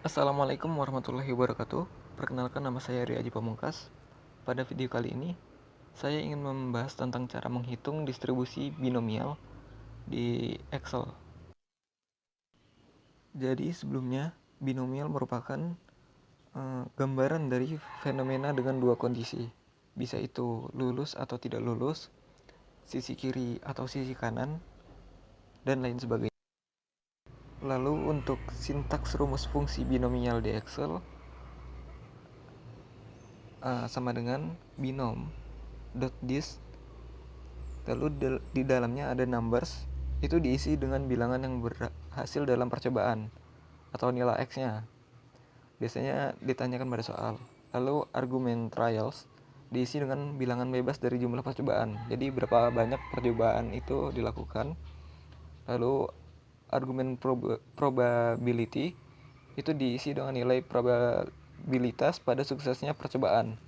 Assalamualaikum warahmatullahi wabarakatuh. Perkenalkan, nama saya Ria Haji Pamungkas. Pada video kali ini, saya ingin membahas tentang cara menghitung distribusi binomial di Excel. Jadi sebelumnya, binomial merupakan gambaran dari fenomena dengan dua kondisi. Bisa itu lulus atau tidak lulus, sisi kiri atau sisi kanan, dan lain sebagainya. Lalu untuk sintaks rumus fungsi binomial di Excel sama dengan binom.dis, lalu di dalamnya ada numbers, itu diisi dengan bilangan yang berhasil dalam percobaan atau nilai x-nya. Biasanya ditanyakan pada soal. Lalu argumen trials diisi dengan bilangan bebas dari jumlah percobaan, jadi berapa banyak percobaan itu dilakukan. Lalu argumen probability itu diisi dengan nilai probabilitas pada suksesnya percobaan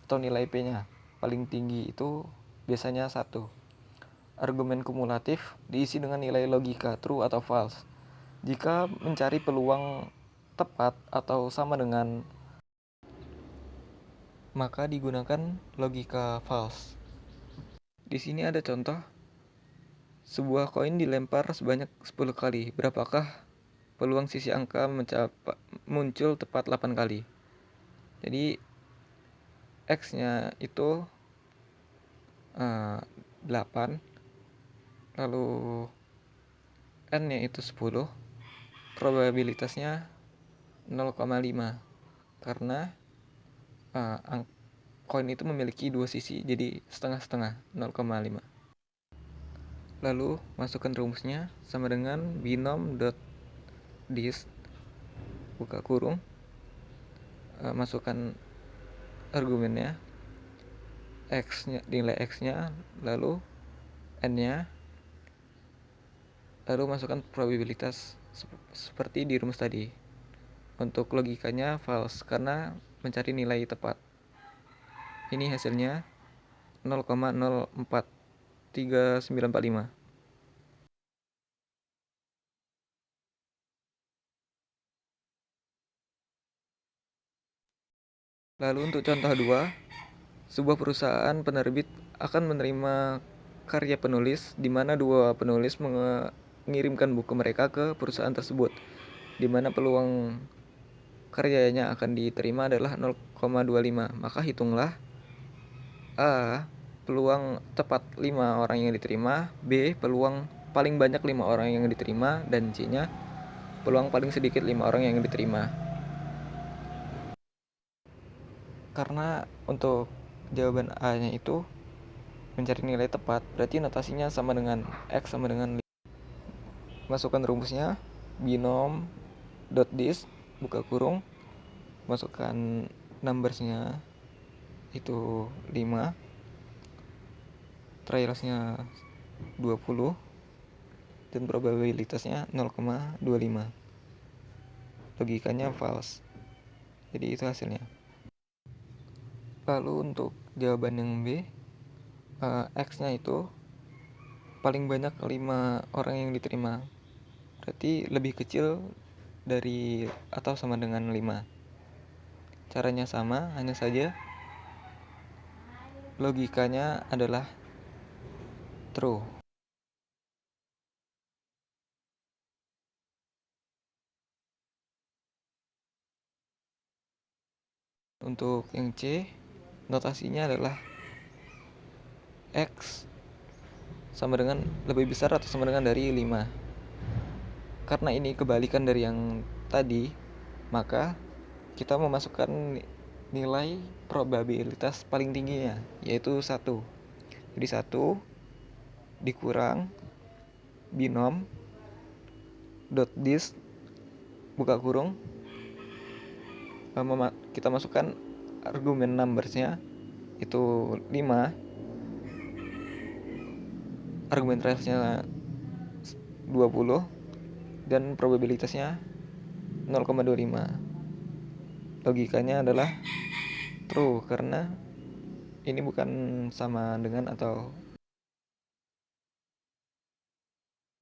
atau nilai P-nya. Paling tinggi itu biasanya 1. Argumen kumulatif diisi dengan nilai logika true atau false. Jika mencari peluang tepat atau sama dengan, maka digunakan logika false. Di sini ada contoh. Sebuah koin dilempar sebanyak 10 kali. Berapakah peluang sisi angka muncul tepat 8 kali? Jadi X-nya itu 8, lalu N-nya itu 10, probabilitasnya 0,5, karena koin itu memiliki dua sisi, jadi setengah-setengah, 0,5. Lalu masukkan rumusnya sama dengan binom.dis, buka kurung, masukkan argumennya, x-nya, nilai x-nya, lalu n-nya, lalu masukkan probabilitas seperti di rumus tadi. Untuk logikanya false karena mencari nilai tepat. Ini hasilnya 0,043945. Lalu untuk contoh 2, sebuah perusahaan penerbit akan menerima karya penulis di mana dua penulis mengirimkan buku mereka ke perusahaan tersebut, di mana peluang karyanya akan diterima adalah 0,25. Maka hitunglah A, peluang tepat 5 orang yang diterima, B, peluang paling banyak 5 orang yang diterima, dan C-nya peluang paling sedikit 5 orang yang diterima. Karena untuk jawaban A-nya itu mencari nilai tepat, berarti notasinya sama dengan X sama dengan 5. Masukkan rumusnya, binom.dis, buka kurung, masukkan numbersnya itu 5, trialsnya 20, dan probabilitasnya 0,25. Logikanya false, jadi itu hasilnya. Lalu untuk jawaban yang B, X-nya itu paling banyak 5 orang yang diterima, berarti lebih kecil dari atau sama dengan 5. Caranya sama, hanya saja logikanya adalah true. Untuk yang C, notasinya adalah X sama dengan lebih besar atau sama dengan dari 5. Karena ini kebalikan dari yang tadi, maka kita memasukkan nilai probabilitas paling tingginya, yaitu 1. Jadi 1 dikurang binom.dis, buka kurung, kita masukkan argumen numbersnya itu 5, argumen trialsnya 20, dan probabilitasnya 0,25. Logikanya adalah true karena ini bukan sama dengan atau